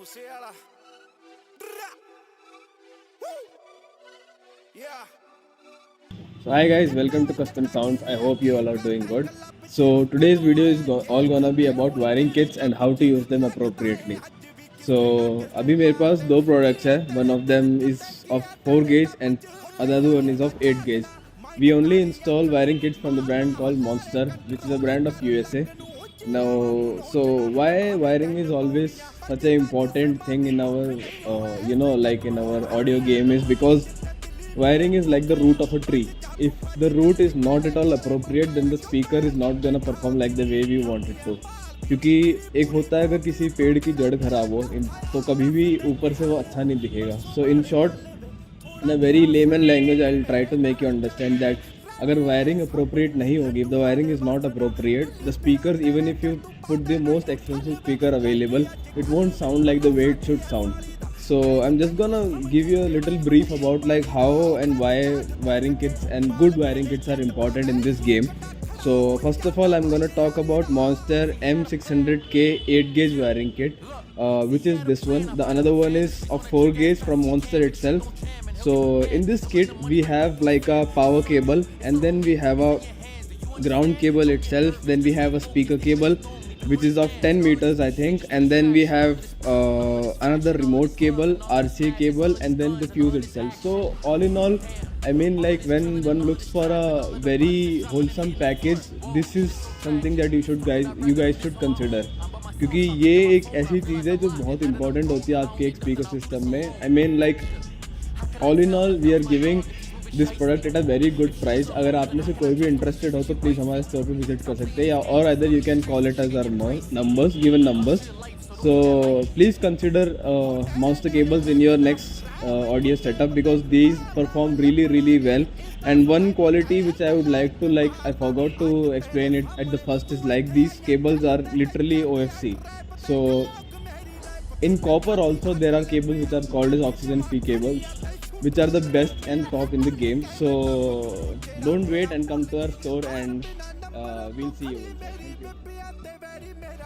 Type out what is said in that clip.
Musiala. Yeah. So hi guys, welcome to Custom Sounds. I hope you all are doing good. So today's video is all gonna be about wiring kits and how to use them appropriately. So अभी मेरे पास दो products है. One of them is of 4 gauge and another one is of 8 gauge. We only install wiring kits from the brand called Monster, which is a brand of USA. Now, so why wiring is always such an important thing in our, like in our audio game is because wiring is like the root of a tree. If the root is not at all appropriate, then the speaker is not gonna perform like the way we want it to. क्योंकि एक होता है अगर किसी पेड़ की जड़ खराब हो तो कभी भी ऊपर से वो अच्छा नहीं दिखेगा. So in short, in a very layman language, I'll try to make you understand that अगर वायरिंग अप्रोप्रिएट नहीं होगी, the wiring is not appropriate, the speakers, even if you put the most expensive speaker available, it won't sound like the way it should sound. So I'm just gonna give you a little brief about like how and why wiring kits and good wiring kits are important in this game. So first of all, I'm gonna talk about Monster M600K 8 gauge wiring kit, which is this one. The another one is of 4 gauge from Monster itself. So in this kit we have like a power cable, and then we have a ground cable itself, then we have a speaker cable which is of 10 meters I think, and then we have another remote cable, RCA cable, and then the fuse itself. So all in all, I mean, like when one looks for a very wholesome package, this is something that you guys should consider, क्योंकि ये एक ऐसी चीज़ है जो बहुत important होती है आपके एक स्पीकर सिस्टम में. I mean like all in all we are giving this product at a very good price. अगर आप में से कोई भी इंटरेस्टेड हो तो प्लीज़ हमारे स्टोर पे विजिट कर सकते हैं, या और other you can call it as our numbers, given numbers. So please consider monster cables in your next audio setup because these perform really well. And one quality which I would like to, like, I forgot to explain it at the first, is like these cables are literally OFC. So in copper also there are cables which are called as oxygen free cables, which are the best and top in the game. So don't wait and come to our store, and we'll see you. Thank you.